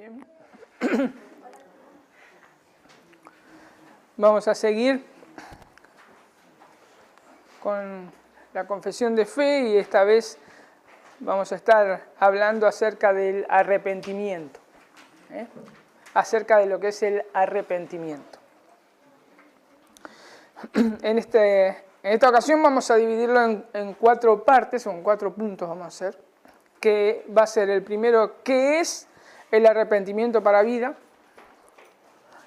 Bien. Vamos a seguir con la confesión de fe y esta vez vamos a estar hablando acerca del arrepentimiento, acerca de lo que es el arrepentimiento. En esta ocasión vamos a dividirlo en 4 partes, o en 4 puntos vamos a hacer, que va a ser el primero, ¿qué es el arrepentimiento para vida?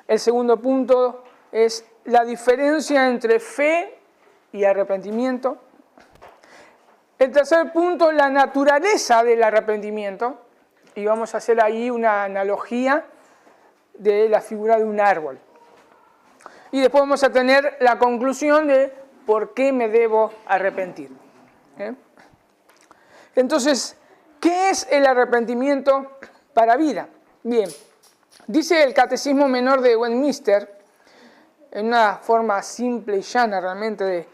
El segundo punto es la diferencia entre fe y arrepentimiento. El tercer punto, la naturaleza del arrepentimiento, y vamos a hacer ahí una analogía de la figura de un árbol. Y después vamos a tener la conclusión de por qué me debo arrepentir. Entonces, ¿qué es el arrepentimiento para vida? Bien, dice el Catecismo Menor de Westminster, en una forma simple y llana realmente,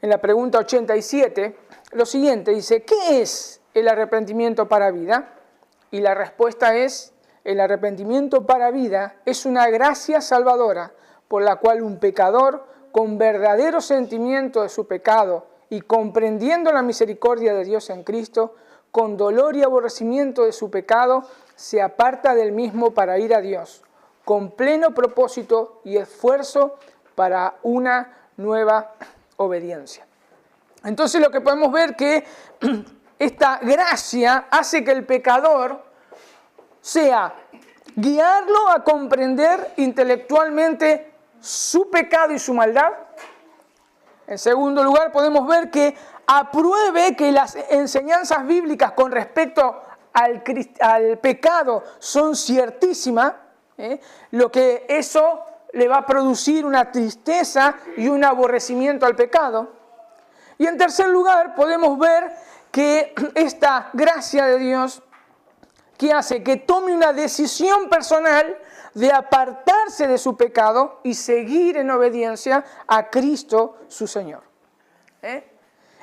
en la pregunta 87, lo siguiente, dice, ¿qué es el arrepentimiento para vida? Y la respuesta es, el arrepentimiento para vida es una gracia salvadora por la cual un pecador, con verdadero sentimiento de su pecado y comprendiendo la misericordia de Dios en Cristo, con dolor y aborrecimiento de su pecado, se aparta del mismo para ir a Dios, con pleno propósito y esfuerzo para una nueva obediencia. Entonces lo que podemos ver que esta gracia hace que el pecador sea guiarlo a comprender intelectualmente su pecado y su maldad. En segundo lugar, podemos ver que apruebe que las enseñanzas bíblicas con respecto al pecado son ciertísimas, lo que eso le va a producir una tristeza y un aborrecimiento al pecado. Y en tercer lugar, podemos ver que esta gracia de Dios que hace que tome una decisión personal de apartarse de su pecado y seguir en obediencia a Cristo su Señor.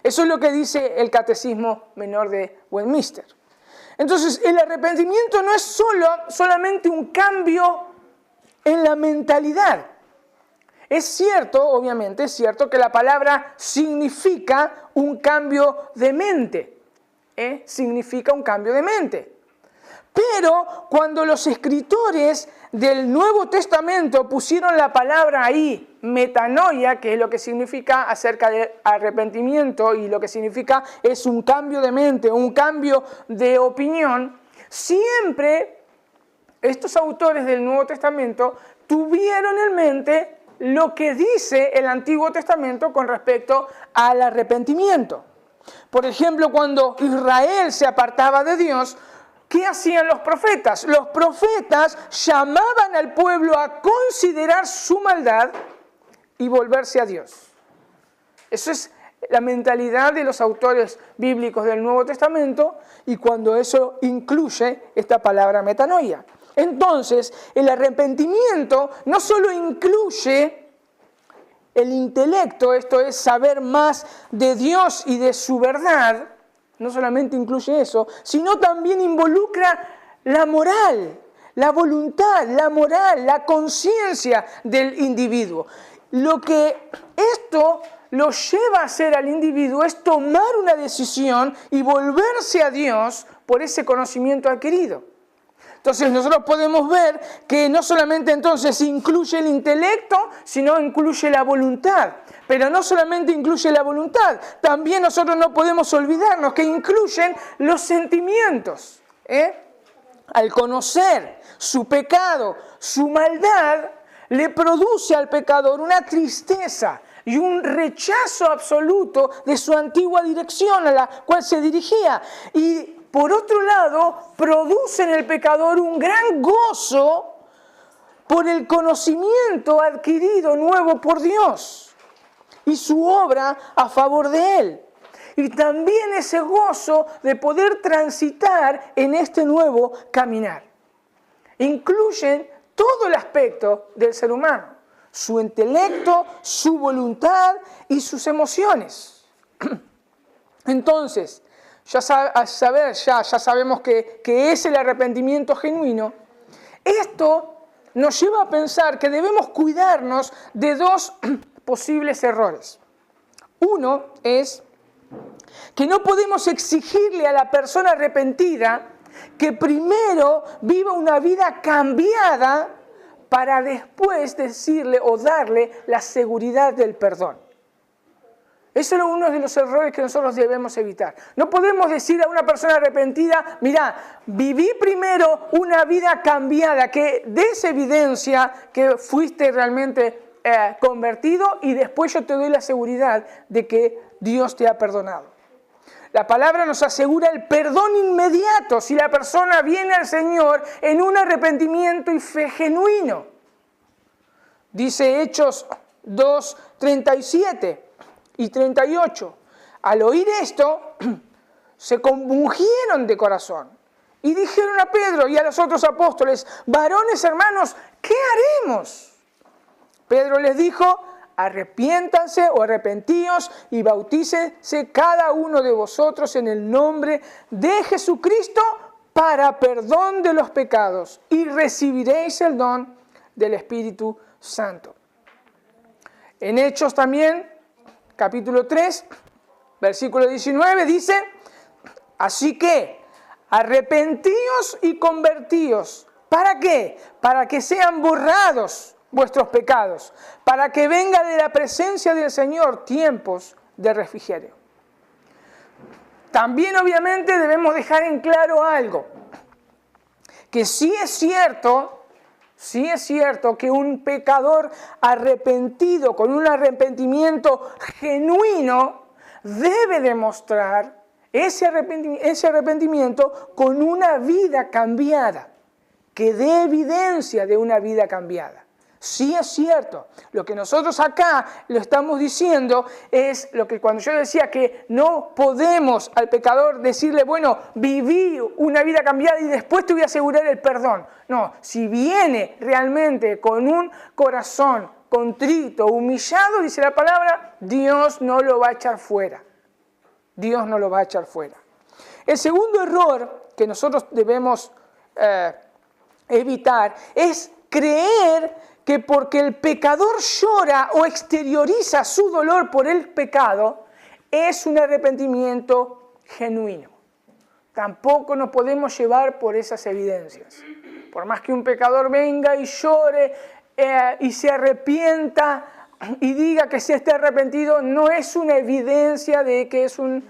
Eso es lo que dice el Catecismo Menor de Westminster. Entonces, el arrepentimiento no es solamente un cambio en la mentalidad. Es cierto, obviamente, es cierto que la palabra significa un cambio de mente. Significa un cambio de mente. Pero cuando los escritores del Nuevo Testamento pusieron la palabra ahí, metanoia, que es lo que significa acerca del arrepentimiento y lo que significa es un cambio de mente, un cambio de opinión, siempre estos autores del Nuevo Testamento tuvieron en mente lo que dice el Antiguo Testamento con respecto al arrepentimiento. Por ejemplo, cuando Israel se apartaba de Dios, ¿qué hacían los profetas? Los profetas llamaban al pueblo a considerar su maldad y volverse a Dios. Eso es la mentalidad de los autores bíblicos del Nuevo Testamento y cuando eso incluye esta palabra metanoia. Entonces, el arrepentimiento no solo incluye el intelecto, esto es saber más de Dios y de su verdad, no solamente incluye eso, sino también involucra la moral, la voluntad, la moral, la conciencia del individuo. Lo que esto lo lleva a hacer al individuo es tomar una decisión y volverse a Dios por ese conocimiento adquirido. Entonces nosotros podemos ver que no solamente entonces incluye el intelecto, sino incluye la voluntad. Pero no solamente incluye la voluntad, también nosotros no podemos olvidarnos que incluyen los sentimientos. Al conocer su pecado, su maldad, le produce al pecador una tristeza y un rechazo absoluto de su antigua dirección a la cual se dirigía. Y por otro lado, produce en el pecador un gran gozo por el conocimiento adquirido nuevo por Dios y su obra a favor de Él. Y también ese gozo de poder transitar en este nuevo caminar. Incluyen todo el aspecto del ser humano, su intelecto, su voluntad y sus emociones. Entonces, ya sabemos que es el arrepentimiento genuino, Esto nos lleva a pensar que debemos cuidarnos de dos posibles errores. Uno es que no podemos exigirle a la persona arrepentida que primero viva una vida cambiada para después decirle o darle la seguridad del perdón. Eso es uno de los errores que nosotros debemos evitar. No podemos decir a una persona arrepentida, mira, viví primero una vida cambiada, que des evidencia que fuiste realmente convertido y después yo te doy la seguridad de que Dios te ha perdonado. La palabra nos asegura el perdón inmediato si la persona viene al Señor en un arrepentimiento y fe genuino. Dice Hechos 2:37 y 38. Al oír esto, se compungieron de corazón y dijeron a Pedro y a los otros apóstoles, varones hermanos, ¿qué haremos? Pedro les dijo, arrepiéntanse o arrepentíos y bautícense cada uno de vosotros en el nombre de Jesucristo para perdón de los pecados y recibiréis el don del Espíritu Santo. En Hechos también, capítulo 3, versículo 19, dice, así que arrepentíos y convertíos. ¿Para qué? Para que sean borrados vuestros pecados, para que venga de la presencia del Señor tiempos de refrigerio. También obviamente debemos dejar en claro algo, que sí es cierto que un pecador arrepentido, con un arrepentimiento genuino, debe demostrar ese arrepentimiento con una vida cambiada, que dé evidencia de una vida cambiada. Sí es cierto, lo que nosotros acá lo estamos diciendo es lo que cuando yo decía que no podemos al pecador decirle, bueno, viví una vida cambiada y después te voy a asegurar el perdón. No, si viene realmente con un corazón contrito, humillado, dice la palabra, Dios no lo va a echar fuera. Dios no lo va a echar fuera. El segundo error que nosotros debemos evitar es creer que porque el pecador llora o exterioriza su dolor por el pecado, es un arrepentimiento genuino. Tampoco nos podemos llevar por esas evidencias. Por más que un pecador venga y llore y se arrepienta y diga que se esté arrepentido, no es una evidencia de que es un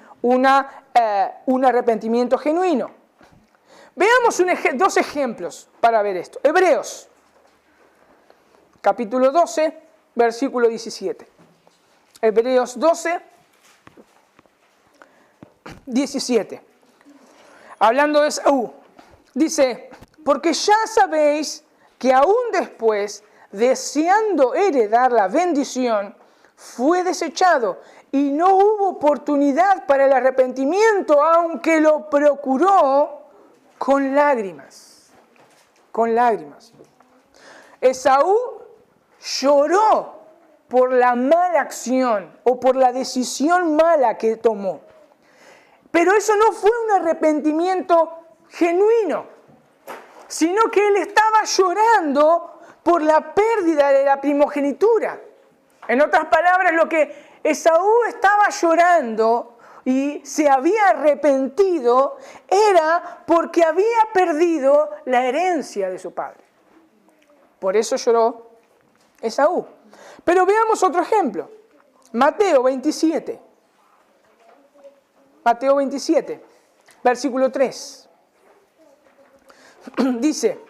arrepentimiento genuino. Veamos dos ejemplos para ver esto. Hebreos, capítulo 12, versículo 17. Hebreos 12, 17. Hablando de Esaú, dice, porque ya sabéis que aún después, deseando heredar la bendición, fue desechado y no hubo oportunidad para el arrepentimiento, aunque lo procuró con lágrimas. Con lágrimas. Esaú lloró por la mala acción o por la decisión mala que tomó. Pero eso no fue un arrepentimiento genuino, sino que él estaba llorando por la pérdida de la primogenitura. En otras palabras, lo que Esaú estaba llorando y se había arrepentido era porque había perdido la herencia de su padre. Por eso lloró Esaú. Pero veamos otro ejemplo. Mateo 27. Mateo 27, versículo 3. Dice,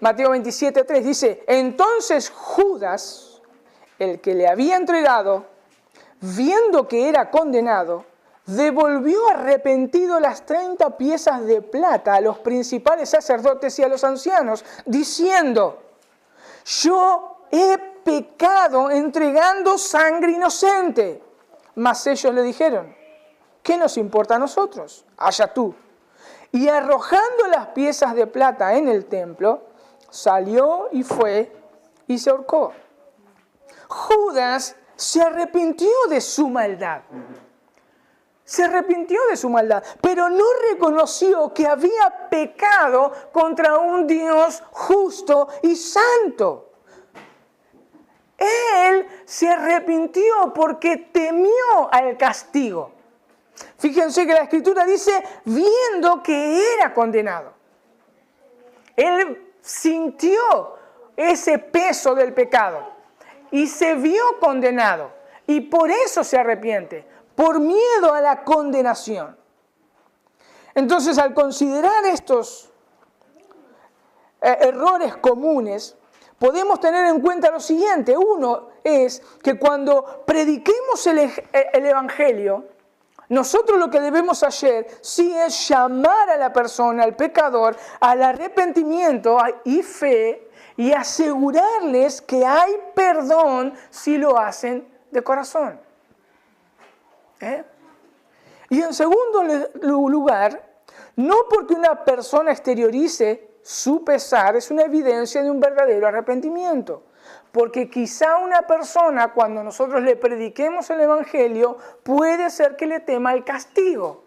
Mateo 27, 3, dice, entonces Judas, el que le había entregado, viendo que era condenado, devolvió arrepentido las 30 piezas de plata a los principales sacerdotes y a los ancianos, diciendo, yo he pecado entregando sangre inocente. Mas ellos le dijeron, ¿qué nos importa a nosotros? Allá tú. Y arrojando las piezas de plata en el templo, salió y fue y se ahorcó. Judas se arrepintió de su maldad. Se arrepintió de su maldad, pero no reconoció que había pecado contra un Dios justo y santo. Él se arrepintió porque temió al castigo. Fíjense que la Escritura dice, viendo que era condenado. Él sintió ese peso del pecado y se vio condenado. Y por eso se arrepiente, por miedo a la condenación. Entonces, al considerar estos errores comunes, podemos tener en cuenta lo siguiente. Uno es que cuando prediquemos el Evangelio, nosotros lo que debemos hacer sí es llamar a la persona, al pecador, al arrepentimiento y fe y asegurarles que hay perdón si lo hacen de corazón. Y en segundo lugar, no porque una persona exteriorice su pesar es una evidencia de un verdadero arrepentimiento. Porque quizá una persona, cuando nosotros le prediquemos el Evangelio, puede ser que le tema el castigo.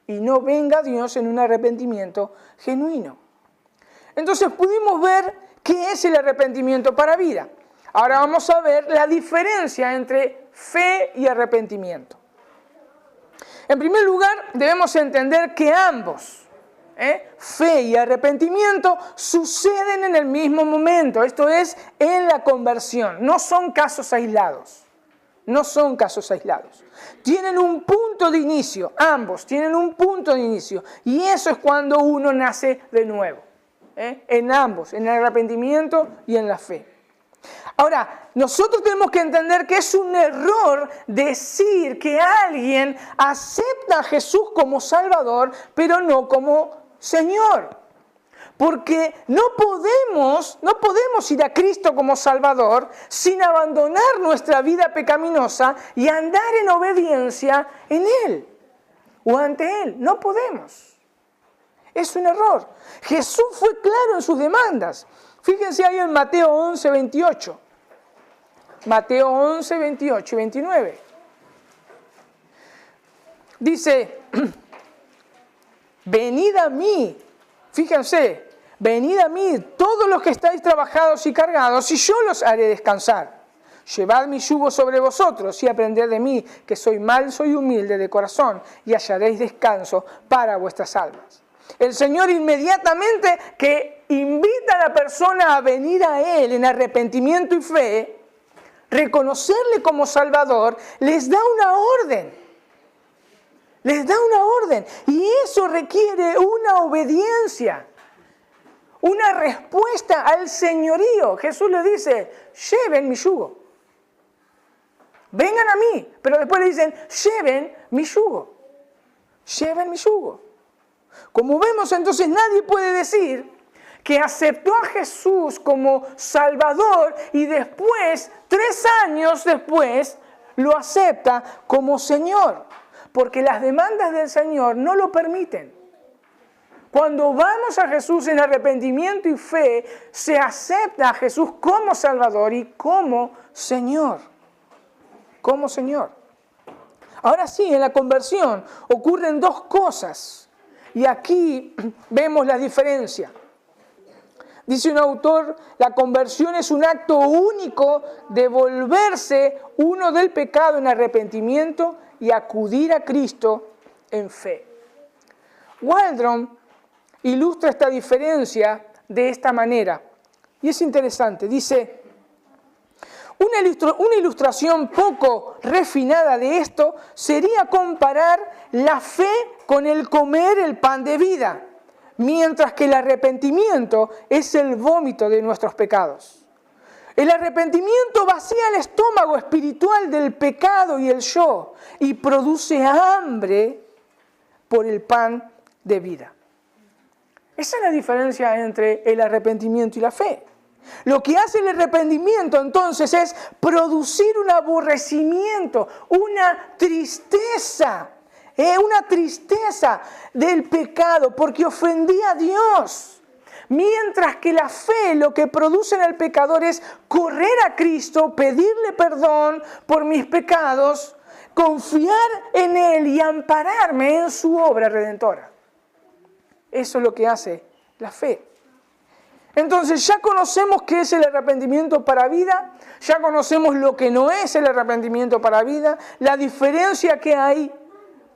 Y no venga Dios en un arrepentimiento genuino. Entonces pudimos ver qué es el arrepentimiento para vida. Ahora vamos a ver la diferencia entre fe y arrepentimiento. En primer lugar, debemos entender que ambos, fe y arrepentimiento, suceden en el mismo momento. Esto es, en la conversión. No son casos aislados. No son casos aislados. Tienen un punto de inicio. Ambos tienen un punto de inicio. Y eso es cuando uno nace de nuevo. En ambos, en el arrepentimiento y en la fe. Ahora, nosotros tenemos que entender que es un error decir que alguien acepta a Jesús como Salvador, pero no como Señor. Porque no podemos ir a Cristo como Salvador sin abandonar nuestra vida pecaminosa y andar en obediencia en Él o ante Él. No podemos. Es un error. Jesús fue claro en sus demandas. Fíjense ahí en Mateo 11, 28. Mateo 11, 28 y 29. Dice, venid a mí, fíjense, venid a mí todos los que estáis trabajados y cargados, y yo los haré descansar. Llevad mi yugo sobre vosotros y aprended de mí, que soy manso y humilde de corazón, y hallaréis descanso para vuestras almas. El Señor inmediatamente que invita a la persona a venir a Él en arrepentimiento y fe, reconocerle como Salvador, les da una orden. Les da una orden. Y eso requiere una obediencia, una respuesta al señorío. Jesús le dice, lleven mi yugo. Vengan a mí. Pero después le dicen, lleven mi yugo. Lleven mi yugo. Como vemos, entonces nadie puede decir que aceptó a Jesús como Salvador y después, 3 años después, lo acepta como Señor. Porque las demandas del Señor no lo permiten. Cuando vamos a Jesús en arrepentimiento y fe, se acepta a Jesús como Salvador y como Señor. Como Señor. Ahora sí, en la conversión ocurren 2 cosas. Y aquí vemos la diferencia. Dice un autor, la conversión es un acto único de volverse uno del pecado en arrepentimiento y acudir a Cristo en fe. Waldron ilustra esta diferencia de esta manera. Y es interesante. Dice, una ilustración poco refinada de esto sería comparar la fe con el comer el pan de vida, mientras que el arrepentimiento es el vómito de nuestros pecados. El arrepentimiento vacía el estómago espiritual del pecado y el yo y produce hambre por el pan de vida. Esa es la diferencia entre el arrepentimiento y la fe. Lo que hace el arrepentimiento entonces es producir un aborrecimiento, una tristeza del pecado porque ofendí a Dios. Mientras que la fe lo que produce en el pecador es correr a Cristo, pedirle perdón por mis pecados, confiar en Él y ampararme en su obra redentora. Eso es lo que hace la fe. Entonces ya conocemos qué es el arrepentimiento para vida, ya conocemos lo que no es el arrepentimiento para vida, la diferencia que hay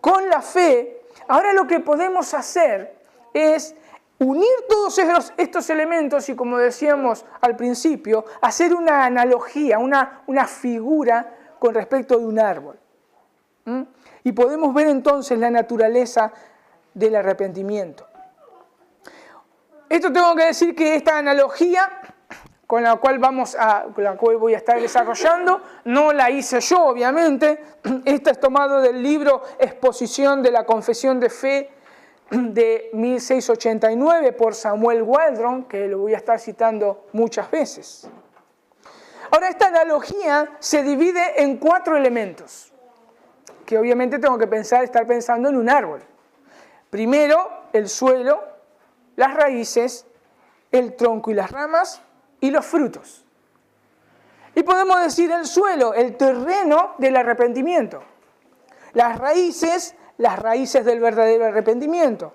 con la fe. Ahora lo que podemos hacer es unir todos estos elementos y, como decíamos al principio, hacer una analogía, una figura con respecto de un árbol. Y podemos ver entonces la naturaleza del arrepentimiento. Esto tengo que decir que esta analogía con la cual voy a estar desarrollando, no la hice yo, obviamente. Esta es tomado del libro Exposición de la Confesión de Fe de 1689 por Samuel Waldron, que lo voy a estar citando muchas veces. Ahora, esta analogía se divide en 4 elementos, que obviamente tengo que estar pensando en un árbol. Primero, el suelo, las raíces, el tronco y las ramas y los frutos. Y podemos decir el suelo, el terreno del arrepentimiento. Las raíces del verdadero arrepentimiento.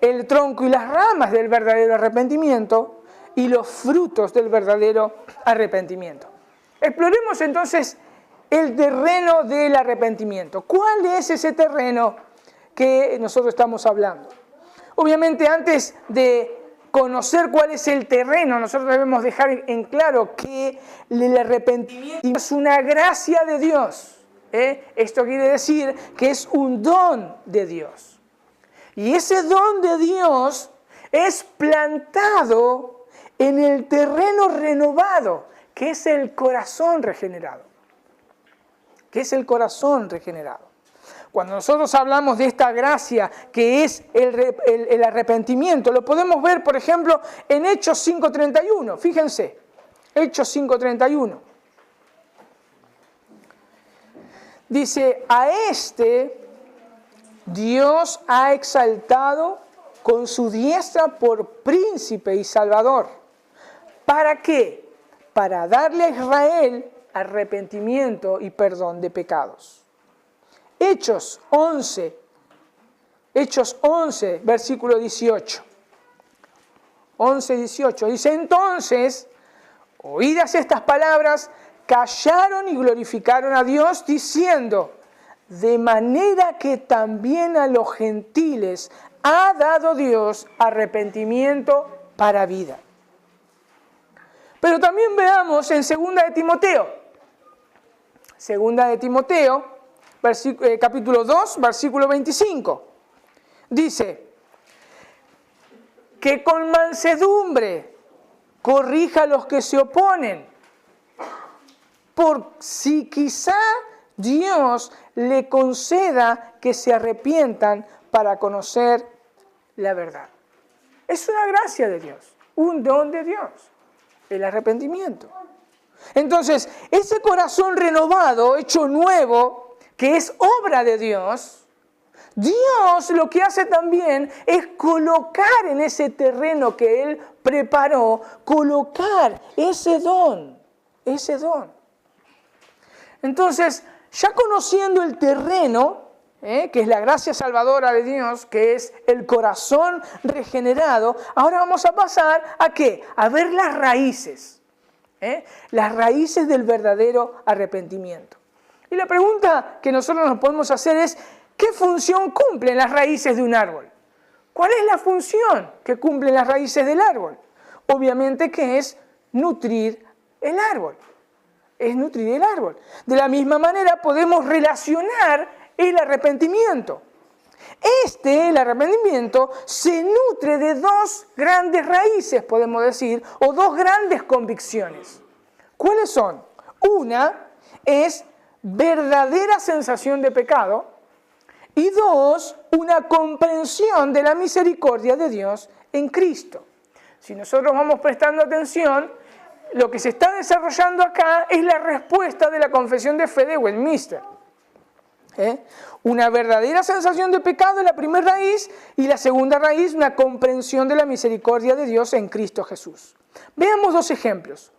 El tronco y las ramas del verdadero arrepentimiento y los frutos del verdadero arrepentimiento. Exploremos entonces el terreno del arrepentimiento. ¿Cuál es ese terreno que nosotros estamos hablando? Obviamente, antes de conocer cuál es el terreno, nosotros debemos dejar en claro que el arrepentimiento es una gracia de Dios. Esto quiere decir que es un don de Dios. Y ese don de Dios es plantado en el terreno renovado, que es el corazón regenerado. ¿Qué es el corazón regenerado? Cuando nosotros hablamos de esta gracia que es el arrepentimiento, lo podemos ver, por ejemplo, en Hechos 5:31. Fíjense, Hechos 5:31. Dice, a este Dios ha exaltado con su diestra por príncipe y salvador. ¿Para qué? Para darle a Israel arrepentimiento y perdón de pecados. Hechos 11, versículo 18. 11, 18. Dice, entonces, oídas estas palabras, callaron y glorificaron a Dios, diciendo, de manera que también a los gentiles ha dado Dios arrepentimiento para vida. Pero también veamos en 2 de Timoteo. 2 de Timoteo, capítulo 2, versículo 25. Dice, que con mansedumbre corrija a los que se oponen, por si quizá Dios le conceda que se arrepientan para conocer la verdad. Es una gracia de Dios, un don de Dios, el arrepentimiento. Entonces, ese corazón renovado, hecho nuevo, que es obra de Dios, Dios lo que hace también es colocar en ese terreno que Él preparó, colocar ese don, ese don. Entonces, ya conociendo el terreno, que es la gracia salvadora de Dios, que es el corazón regenerado, ahora vamos a pasar ¿a qué? A ver las raíces. Las raíces del verdadero arrepentimiento. Y la pregunta que nosotros nos podemos hacer es, ¿qué función cumplen las raíces de un árbol? ¿Cuál es la función que cumplen las raíces del árbol? Obviamente que es nutrir el árbol. Es nutrir el árbol. De la misma manera podemos relacionar el arrepentimiento. El arrepentimiento, se nutre de 2 grandes raíces, podemos decir, o 2 grandes convicciones. ¿Cuáles son? Una es verdadera sensación de pecado y 2, una comprensión de la misericordia de Dios en Cristo. Si nosotros vamos prestando atención, lo que se está desarrollando acá es la respuesta de la Confesión de Fe de Westminster. Una verdadera sensación de pecado es la primera raíz y la segunda raíz, una comprensión de la misericordia de Dios en Cristo Jesús. Veamos 2 ejemplos.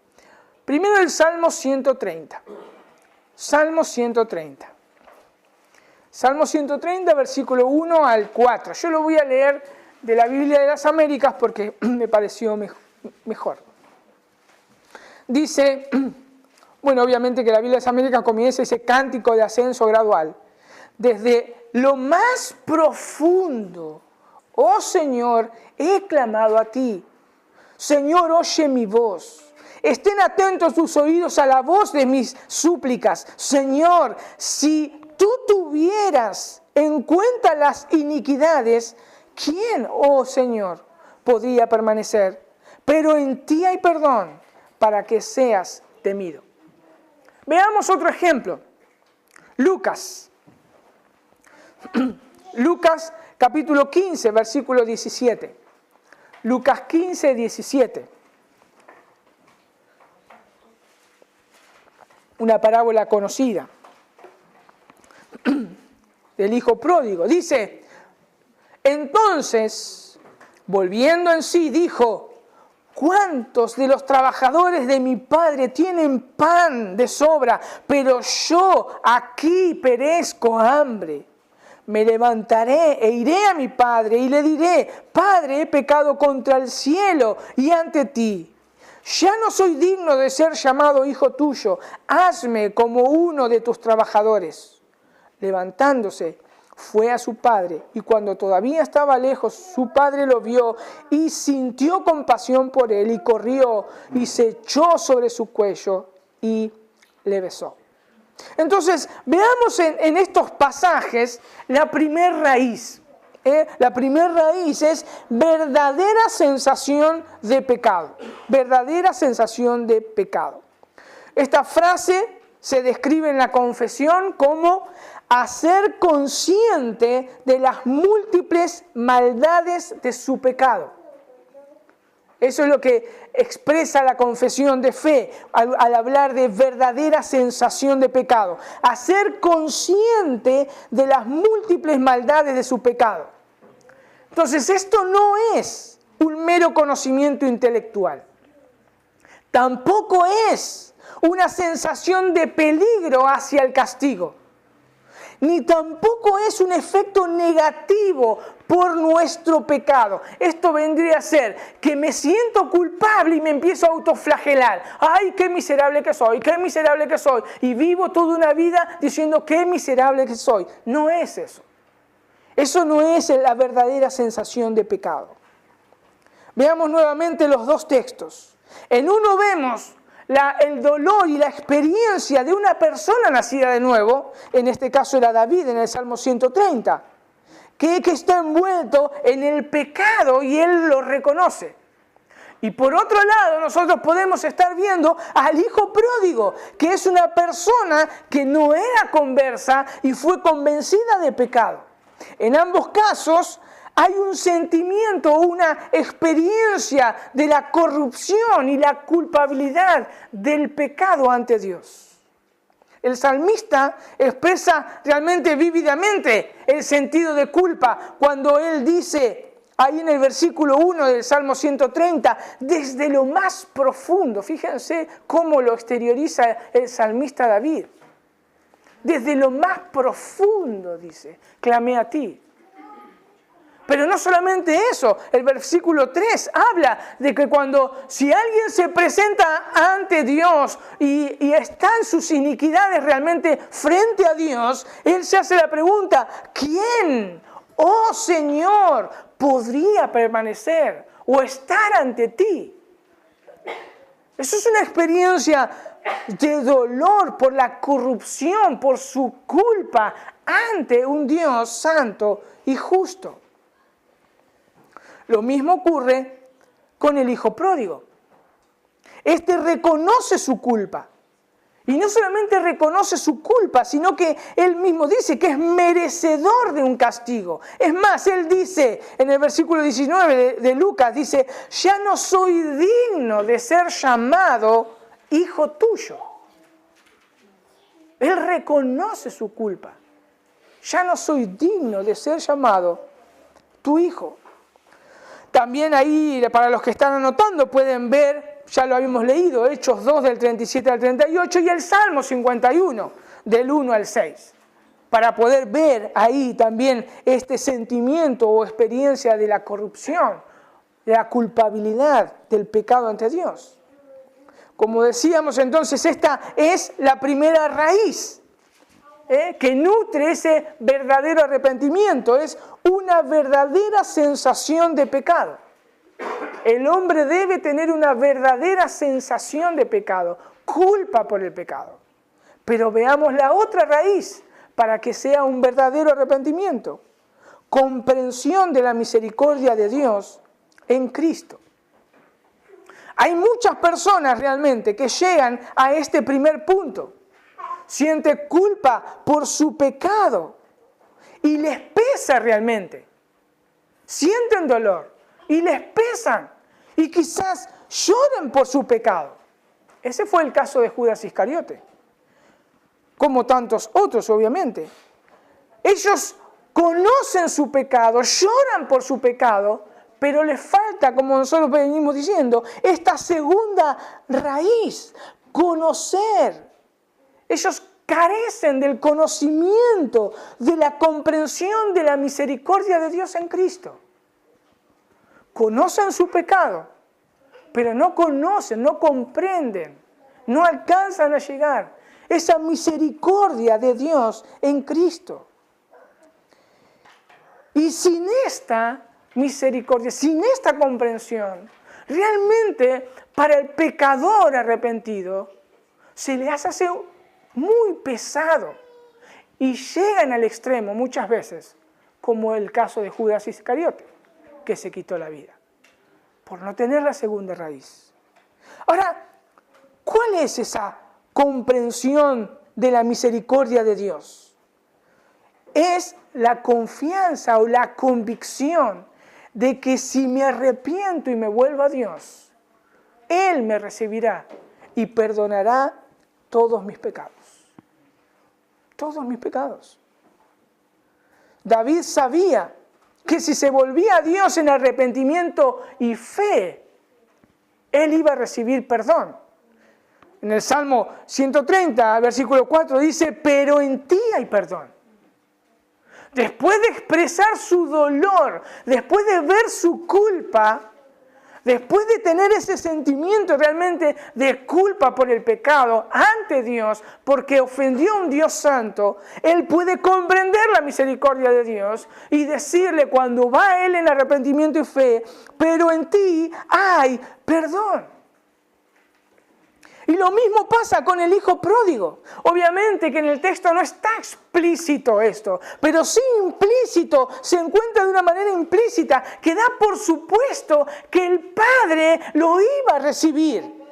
Primero el Salmo 130. Salmo 130. Salmo 130, versículo 1 al 4. Yo lo voy a leer de la Biblia de las Américas porque me pareció mejor. Dice, bueno, obviamente que la Biblia de las Américas comienza ese cántico de ascenso gradual. Desde lo más profundo, oh Señor, he clamado a ti. Señor, oye mi voz. Estén atentos tus oídos a la voz de mis súplicas. Señor, si tú tuvieras en cuenta las iniquidades, ¿quién, oh Señor, podría permanecer? Pero en ti hay perdón para que seas temido. Veamos otro ejemplo. Lucas. Lucas capítulo 15, versículo 17. Lucas 15, 17. Una parábola conocida del hijo pródigo. Dice, entonces, volviendo en sí, dijo, ¿cuántos de los trabajadores de mi padre tienen pan de sobra, pero yo aquí perezco hambre? Me levantaré e iré a mi padre y le diré, Padre, he pecado contra el cielo y ante ti. Ya no soy digno de ser llamado hijo tuyo, hazme como uno de tus trabajadores. Levantándose, fue a su padre, y cuando todavía estaba lejos, su padre lo vio y sintió compasión por él, y corrió y se echó sobre su cuello y le besó. Entonces, veamos en estos pasajes la primer raíz. La primera raíz es verdadera sensación de pecado. Verdadera sensación de pecado. Esta frase se describe en la confesión como hacer consciente de las múltiples maldades de su pecado. Eso es lo que expresa la confesión de fe al hablar de verdadera sensación de pecado. Hacer consciente de las múltiples maldades de su pecado. Entonces, esto no es un mero conocimiento intelectual. Tampoco es una sensación de peligro hacia el castigo. Ni tampoco es un efecto negativo por nuestro pecado. Esto vendría a ser que me siento culpable y me empiezo a autoflagelar. ¡Ay, qué miserable que soy! ¡Qué miserable que soy! Y vivo toda una vida diciendo qué miserable que soy. No es eso. Eso no es la verdadera sensación de pecado. Veamos nuevamente los dos textos. En uno vemos el dolor y la experiencia de una persona nacida de nuevo, en este caso era David en el Salmo 130, que está envuelto en el pecado y él lo reconoce. Y por otro lado, nosotros podemos estar viendo al hijo pródigo, que es una persona que no era conversa y fue convencida de pecado. En ambos casos hay un sentimiento, una experiencia de la corrupción y la culpabilidad del pecado ante Dios. El salmista expresa realmente vívidamente el sentido de culpa cuando él dice, ahí en el versículo 1 del Salmo 130, desde lo más profundo, fíjense cómo lo exterioriza el salmista David. Desde lo más profundo, dice, clamé a ti. Pero no solamente eso, el versículo 3 habla de que si alguien se presenta ante Dios y están sus iniquidades realmente frente a Dios, él se hace la pregunta, ¿quién, oh Señor, podría permanecer o estar ante ti? Eso es una experiencia de dolor por la corrupción, por su culpa ante un Dios santo y justo. Lo mismo ocurre con el hijo pródigo. Este reconoce su culpa. Y no solamente reconoce su culpa, sino que él mismo dice que es merecedor de un castigo. Es más, él dice en el versículo 19 de Lucas, dice, ya no soy digno de ser llamado hijo tuyo. Él reconoce su culpa. Ya no soy digno de ser llamado tu hijo. También ahí, para los que están anotando, pueden ver, ya lo habíamos leído, Hechos 2 del 37 al 38 y el Salmo 51 del 1 al 6. para poder ver ahí también este sentimiento o experiencia de la corrupción, de la culpabilidad del pecado ante Dios. Como decíamos entonces, esta es la primera raíz que nutre ese verdadero arrepentimiento, es una verdadera sensación de pecado. El hombre debe tener una verdadera sensación de pecado, culpa por el pecado. Pero veamos la otra raíz para que sea un verdadero arrepentimiento. Comprensión de la misericordia de Dios en Cristo. Hay muchas personas realmente que llegan a este primer punto. Sienten culpa por su pecado y les pesa realmente. Sienten dolor y les pesan y quizás lloran por su pecado. Ese fue el caso de Judas Iscariote, como tantos otros obviamente. Ellos conocen su pecado, lloran por su pecado, pero les falta, como nosotros venimos diciendo, esta segunda raíz, conocer. Ellos carecen del conocimiento, de la comprensión de la misericordia de Dios en Cristo. Conocen su pecado, pero no conocen, no comprenden, no alcanzan a llegar. Esa misericordia de Dios en Cristo. Y sin esta misericordia, sin esta comprensión, realmente para el pecador arrepentido se le hace muy pesado y llegan al extremo muchas veces, como el caso de Judas Iscariote, que se quitó la vida, por no tener la segunda raíz. Ahora, ¿cuál es esa comprensión de la misericordia de Dios? Es la confianza o la convicción de que si me arrepiento y me vuelvo a Dios, Él me recibirá y perdonará todos mis pecados. Todos mis pecados. David sabía que si se volvía a Dios en arrepentimiento y fe, él iba a recibir perdón. En el Salmo 130, versículo 4, dice, pero en ti hay perdón. Después de expresar su dolor, después de ver su culpa, después de tener ese sentimiento realmente de culpa por el pecado ante Dios, porque ofendió a un Dios santo, él puede comprender la misericordia de Dios y decirle cuando va a él en arrepentimiento y fe, pero en ti hay perdón. Y lo mismo pasa con el hijo pródigo. Obviamente que en el texto no está explícito esto, pero sí implícito, se encuentra de una manera implícita que da por supuesto que el padre lo iba a recibir.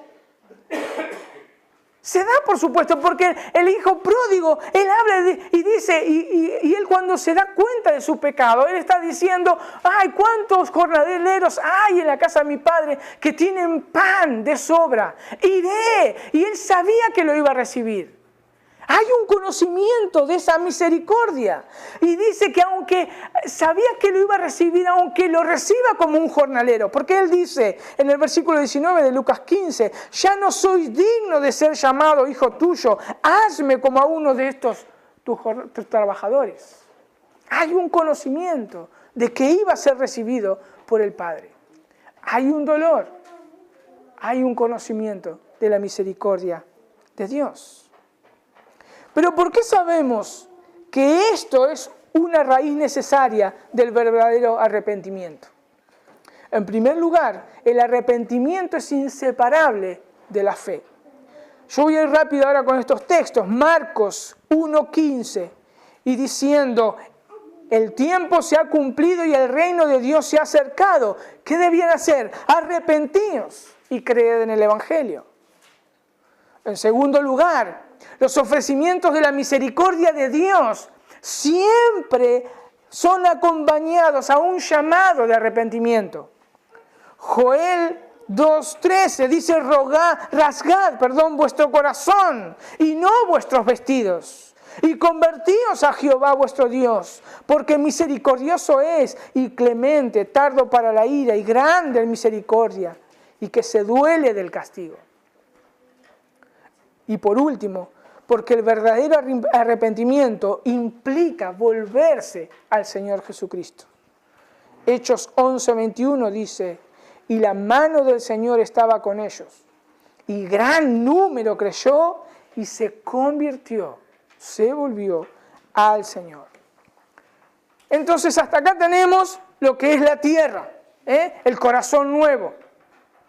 Se da por supuesto porque el hijo pródigo, él habla y dice, y él cuando se da cuenta de su pecado, él está diciendo, ay, cuántos jornaleros hay en la casa de mi padre que tienen pan de sobra, iré, y él sabía que lo iba a recibir. Hay un conocimiento de esa misericordia. Y dice que aunque sabía que lo iba a recibir, aunque lo reciba como un jornalero. Porque él dice en el versículo 19 de Lucas 15, ya no soy digno de ser llamado hijo tuyo, hazme como a uno de estos tus trabajadores. Hay un conocimiento de que iba a ser recibido por el Padre. Hay un dolor, hay un conocimiento de la misericordia de Dios. Pero ¿por qué sabemos que esto es una raíz necesaria del verdadero arrepentimiento? En primer lugar, el arrepentimiento es inseparable de la fe. Yo voy a ir rápido ahora con estos textos. Marcos 1:15 y diciendo, el tiempo se ha cumplido y el reino de Dios se ha acercado. ¿Qué debían hacer? Arrepentíos y creed en el Evangelio. En segundo lugar, los ofrecimientos de la misericordia de Dios siempre son acompañados a un llamado de arrepentimiento. Joel 2:13 dice, rasgad vuestro corazón y no vuestros vestidos, y convertíos a Jehová vuestro Dios, porque misericordioso es y clemente, tardo para la ira y grande en misericordia, y que se duele del castigo. Y por último, porque el verdadero arrepentimiento implica volverse al Señor Jesucristo. Hechos 11:21 dice, y la mano del Señor estaba con ellos, y gran número creyó y se convirtió, se volvió al Señor. Entonces hasta acá tenemos lo que es la tierra, el corazón nuevo,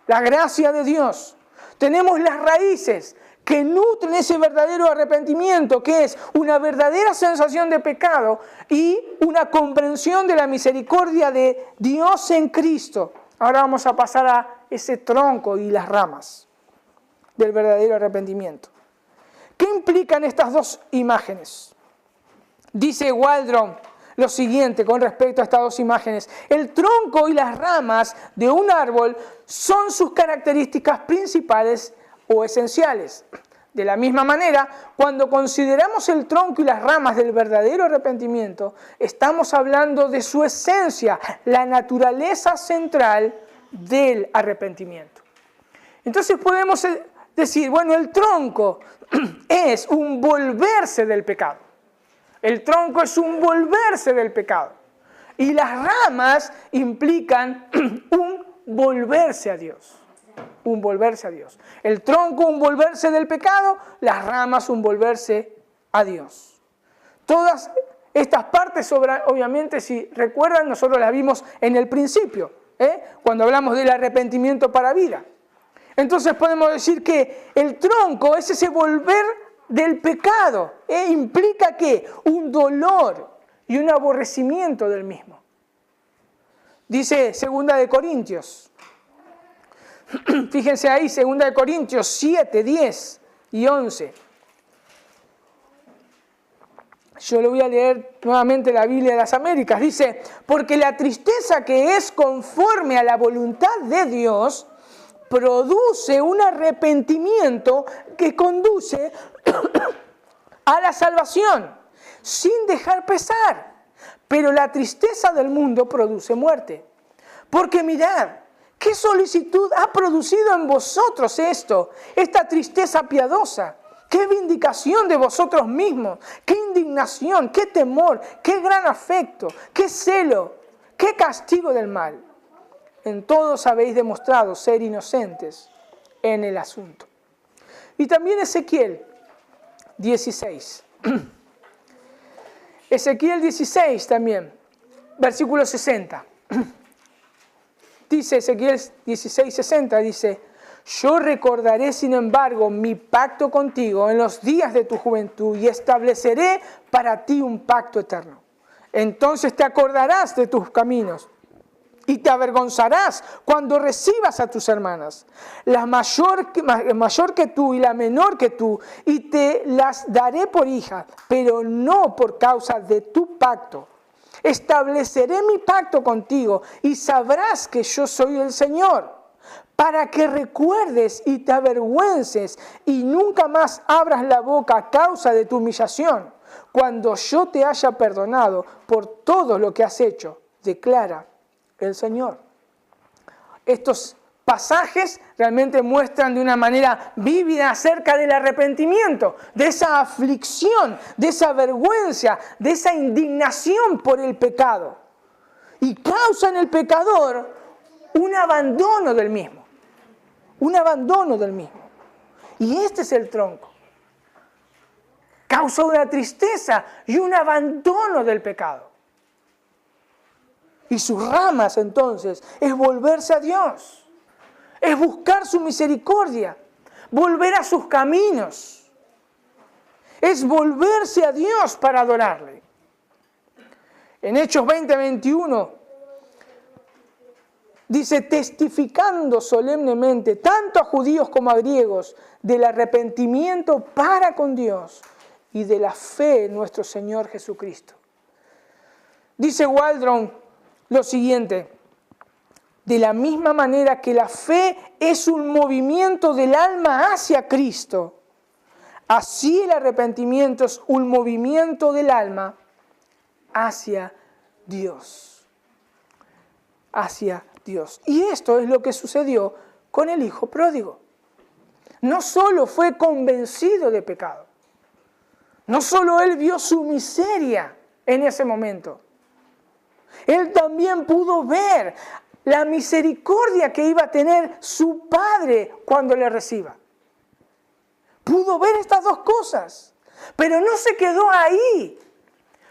la gracia de Dios. Tenemos las raíces que nutren ese verdadero arrepentimiento, que es una verdadera sensación de pecado y una comprensión de la misericordia de Dios en Cristo. Ahora vamos a pasar a ese tronco y las ramas del verdadero arrepentimiento. ¿Qué implican estas dos imágenes? Dice Waldron lo siguiente con respecto a estas dos imágenes. El tronco y las ramas de un árbol son sus características principales o esenciales. De la misma manera, cuando consideramos el tronco y las ramas del verdadero arrepentimiento, estamos hablando de su esencia, la naturaleza central del arrepentimiento. Entonces podemos decir, bueno, el tronco es un volverse del pecado. El tronco es un volverse del pecado. Y las ramas implican un volverse a Dios. Un volverse a Dios. El tronco, un volverse del pecado, las ramas, un volverse a Dios. Todas estas partes, obviamente, si recuerdan, nosotros las vimos en el principio, cuando hablamos del arrepentimiento para vida. Entonces podemos decir que el tronco es ese volver del pecado. Implica ¿qué? Un dolor y un aborrecimiento del mismo. Dice 2 de Corintios. Fíjense ahí, 2 de Corintios 7, 10 y 11. Yo le voy a leer nuevamente la Biblia de las Américas. Dice, porque la tristeza que es conforme a la voluntad de Dios produce un arrepentimiento que conduce a la salvación, sin dejar pesar. Pero la tristeza del mundo produce muerte. Porque mirad, ¿qué solicitud ha producido en vosotros esta tristeza piadosa? ¿Qué vindicación de vosotros mismos? ¿Qué indignación? ¿Qué temor? ¿Qué gran afecto? ¿Qué celo? ¿Qué castigo del mal? En todos habéis demostrado ser inocentes en el asunto. Y también Ezequiel 16. Ezequiel 16 también, versículo 60. Dice Ezequiel 16:60, dice, yo recordaré sin embargo mi pacto contigo en los días de tu juventud y estableceré para ti un pacto eterno. Entonces te acordarás de tus caminos y te avergonzarás cuando recibas a tus hermanas, la mayor que tú y la menor que tú, y te las daré por hijas, pero no por causa de tu pacto. Estableceré mi pacto contigo y sabrás que yo soy el Señor, para que recuerdes y te avergüences y nunca más abras la boca a causa de tu humillación, cuando yo te haya perdonado por todo lo que has hecho, declara el Señor. Estos pasajes realmente muestran de una manera vívida acerca del arrepentimiento, de esa aflicción, de esa vergüenza, de esa indignación por el pecado. Y causa en el pecador un abandono del mismo. Un abandono del mismo. Y este es el tronco. Causa una tristeza y un abandono del pecado. Y sus ramas entonces es volverse a Dios. Es buscar su misericordia. Volver a sus caminos. Es volverse a Dios para adorarle. En Hechos 20:21 dice, testificando solemnemente, tanto a judíos como a griegos, del arrepentimiento para con Dios y de la fe en nuestro Señor Jesucristo. Dice Waldron lo siguiente, de la misma manera que la fe es un movimiento del alma hacia Cristo, así el arrepentimiento es un movimiento del alma hacia Dios. Hacia Dios. Y esto es lo que sucedió con el hijo pródigo. No solo fue convencido de pecado, No solo él vio su miseria en ese momento, él también pudo ver la misericordia que iba a tener su padre cuando le reciba. Pudo ver estas dos cosas, pero no se quedó ahí,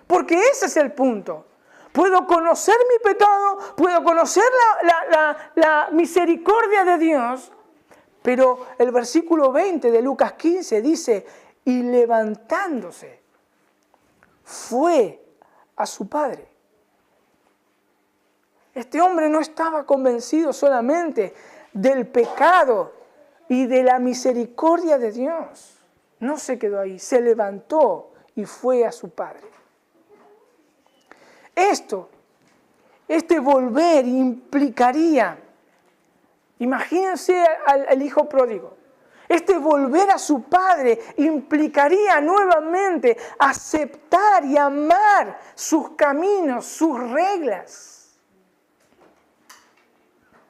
porque ese es el punto. Puedo conocer mi pecado, puedo conocer la misericordia de Dios, pero el versículo 20 de Lucas 15 dice, y levantándose, fue a su padre. Este hombre no estaba convencido solamente del pecado y de la misericordia de Dios. No se quedó ahí, se levantó y fue a su padre. Este volver implicaría, imagínense al hijo pródigo, este volver a su padre implicaría nuevamente aceptar y amar sus caminos, sus reglas.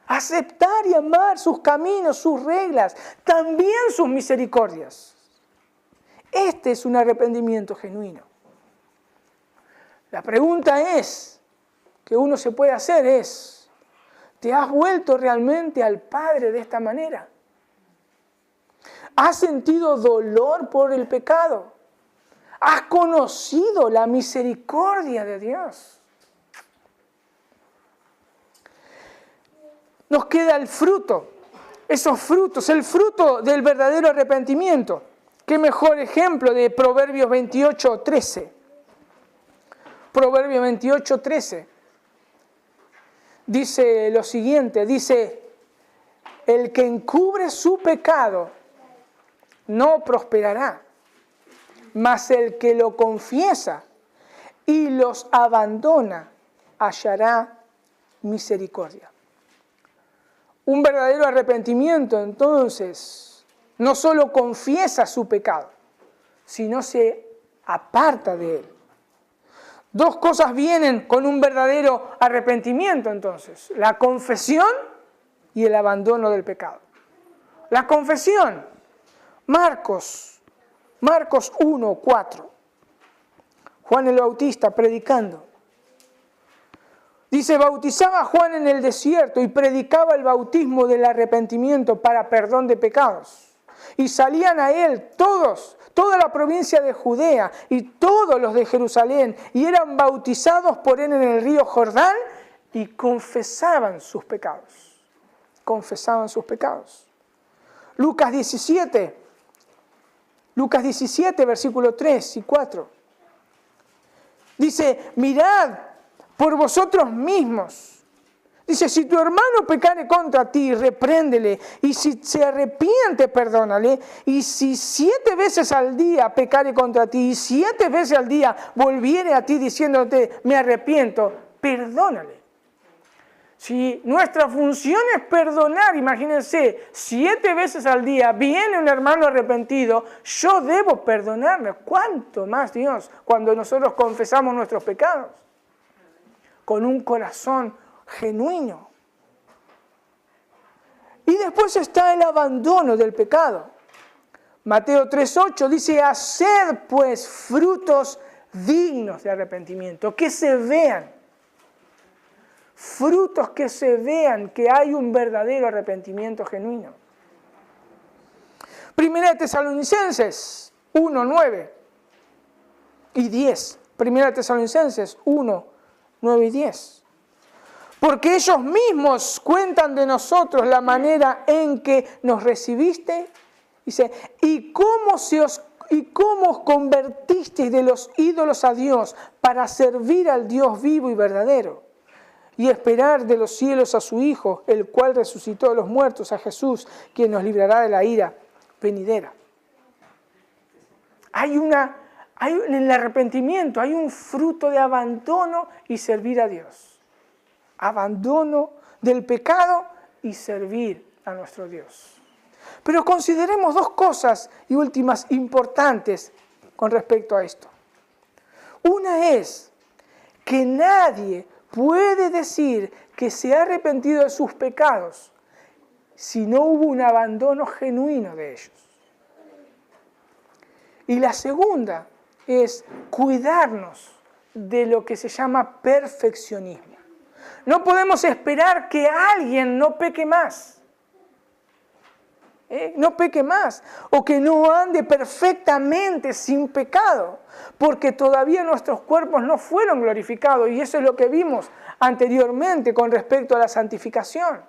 Aceptar y amar sus caminos, sus reglas, también sus misericordias. Este es un arrepentimiento genuino. La pregunta que uno se puede hacer es, ¿te has vuelto realmente al Padre de esta manera? ¿Has sentido dolor por el pecado? ¿Has conocido la misericordia de Dios? Nos queda el fruto, esos frutos, el fruto del verdadero arrepentimiento. ¿Qué mejor ejemplo de Proverbios 28:13? Proverbios 28:13 dice lo siguiente, dice, el que encubre su pecado no prosperará, mas el que lo confiesa y los abandona hallará misericordia. Un verdadero arrepentimiento, entonces, no solo confiesa su pecado, sino se aparta de él. Dos cosas vienen con un verdadero arrepentimiento, entonces. La confesión y el abandono del pecado. La confesión. Marcos 1:4. Juan el Bautista predicando. Dice, bautizaba Juan en el desierto y predicaba el bautismo del arrepentimiento para perdón de pecados. Y salían a él toda la provincia de Judea y todos los de Jerusalén, y eran bautizados por él en el río Jordán y confesaban sus pecados. Confesaban sus pecados. Lucas 17, versículo 3 y 4. Dice, mirad por vosotros mismos. Dice, si tu hermano pecare contra ti, repréndele, y si se arrepiente, perdónale, y si 7 veces al día pecare contra ti, y 7 veces al día volviere a ti diciéndote, me arrepiento, perdónale. Si nuestra función es perdonar, imagínense, 7 veces al día viene un hermano arrepentido, yo debo perdonarle. ¿Cuánto más Dios cuando nosotros confesamos nuestros pecados? Con un corazón genuino. Y después está el abandono del pecado. Mateo 3:8 dice, haced pues frutos dignos de arrepentimiento, que se vean. Frutos que se vean que hay un verdadero arrepentimiento genuino. Primera de Tesalonicenses 1:9 y 10. Primera de Tesalonicenses 1:9 y 10. Porque ellos mismos cuentan de nosotros la manera en que nos recibiste, dice, y cómo os convertisteis de los ídolos a Dios para servir al Dios vivo y verdadero, y esperar de los cielos a su Hijo, el cual resucitó de los muertos, a Jesús, quien nos librará de la ira venidera. En el arrepentimiento hay un fruto de abandono y servir a Dios. Abandono del pecado y servir a nuestro Dios. Pero consideremos 2 cosas y últimas importantes con respecto a esto. Una es que nadie puede decir que se ha arrepentido de sus pecados si no hubo un abandono genuino de ellos. Y la segunda es cuidarnos de lo que se llama perfeccionismo. No podemos esperar que alguien no peque más. No peque más, o que no ande perfectamente sin pecado, porque todavía nuestros cuerpos no fueron glorificados, y eso es lo que vimos anteriormente con respecto a la santificación.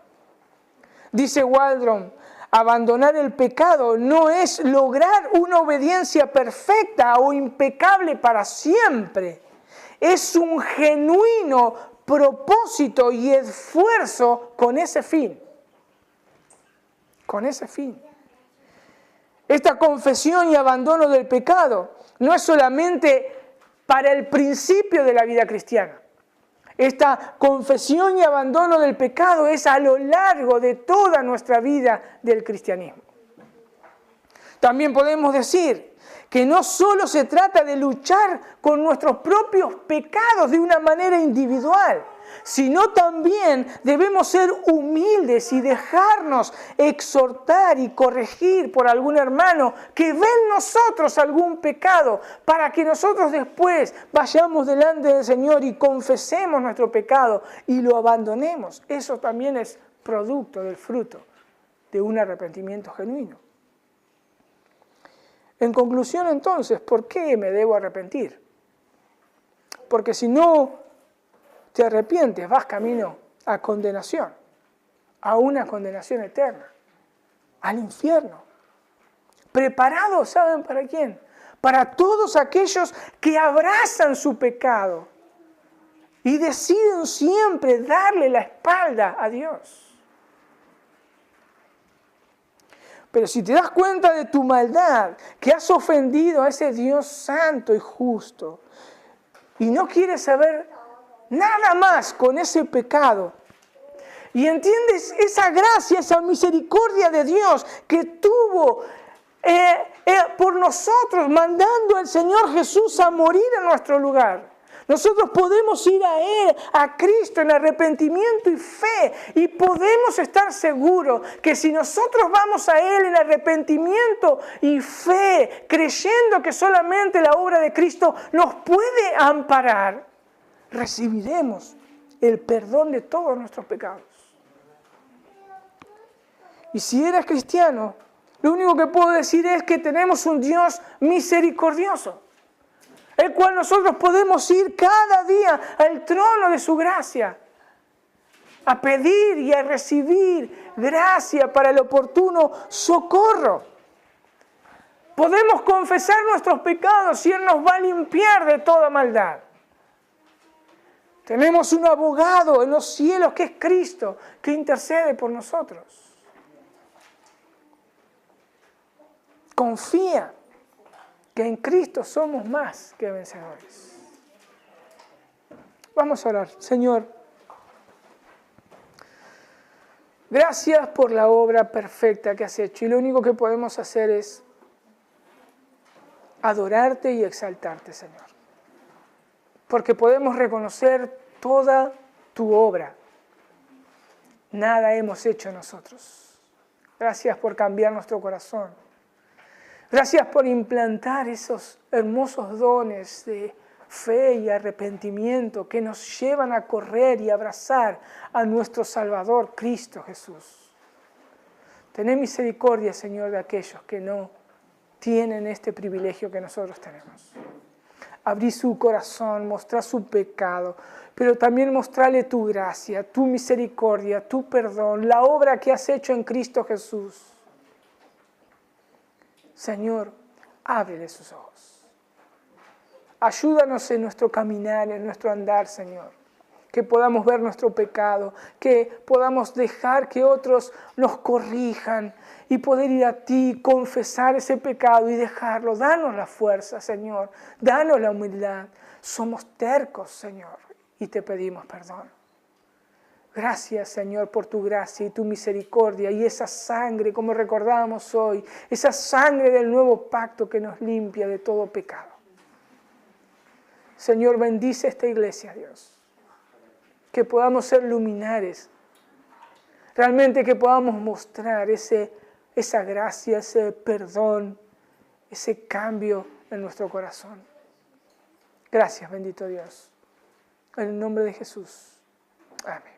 Dice Waldron, abandonar el pecado no es lograr una obediencia perfecta o impecable para siempre, es un genuino propósito y esfuerzo con ese fin. Con ese fin. Esta confesión y abandono del pecado no es solamente para el principio de la vida cristiana. Esta confesión y abandono del pecado es a lo largo de toda nuestra vida del cristianismo. También podemos decir que no solo se trata de luchar con nuestros propios pecados de una manera individual, sino también debemos ser humildes y dejarnos exhortar y corregir por algún hermano que ve en nosotros algún pecado, para que nosotros después vayamos delante del Señor y confesemos nuestro pecado y lo abandonemos. Eso también es producto del fruto de un arrepentimiento genuino. En conclusión, entonces, ¿por qué me debo arrepentir? Porque si no te arrepientes, vas camino a condenación, a una condenación eterna, al infierno. Preparados, ¿saben para quién? Para todos aquellos que abrazan su pecado y deciden siempre darle la espalda a Dios. Pero si te das cuenta de tu maldad, que has ofendido a ese Dios santo y justo, y no quieres saber nada más con ese pecado, y entiendes esa gracia, esa misericordia de Dios que tuvo por nosotros, mandando al Señor Jesús a morir en nuestro lugar, nosotros podemos ir a Él, a Cristo, en arrepentimiento y fe, y podemos estar seguros que si nosotros vamos a Él en arrepentimiento y fe, creyendo que solamente la obra de Cristo nos puede amparar, recibiremos el perdón de todos nuestros pecados. Y si eres cristiano, lo único que puedo decir es que tenemos un Dios misericordioso, el cual nosotros podemos ir cada día al trono de su gracia, a pedir y a recibir gracia para el oportuno socorro. Podemos confesar nuestros pecados y Él nos va a limpiar de toda maldad. Tenemos un abogado en los cielos que es Cristo, que intercede por nosotros. Confía que en Cristo somos más que vencedores. Vamos a orar. Señor, gracias por la obra perfecta que has hecho. Y lo único que podemos hacer es adorarte y exaltarte, Señor. Porque podemos reconocer toda tu obra. Nada hemos hecho nosotros. Gracias por cambiar nuestro corazón. Gracias por implantar esos hermosos dones de fe y arrepentimiento que nos llevan a correr y abrazar a nuestro Salvador, Cristo Jesús. Ten misericordia, Señor, de aquellos que no tienen este privilegio que nosotros tenemos. Abrí su corazón, mostrar su pecado, pero también mostrarle tu gracia, tu misericordia, tu perdón, la obra que has hecho en Cristo Jesús. Señor, ábrele sus ojos. Ayúdanos en nuestro caminar, en nuestro andar, Señor. Que podamos ver nuestro pecado, que podamos dejar que otros nos corrijan y poder ir a ti, confesar ese pecado y dejarlo. Danos la fuerza, Señor. Danos la humildad. Somos tercos, Señor, y te pedimos perdón. Gracias, Señor, por tu gracia y tu misericordia y esa sangre, como recordábamos hoy, esa sangre del nuevo pacto que nos limpia de todo pecado. Señor, bendice esta iglesia, Dios. Que podamos ser luminares. Realmente que podamos mostrar esa gracia, ese perdón, ese cambio en nuestro corazón. Gracias, bendito Dios. En el nombre de Jesús. Amén.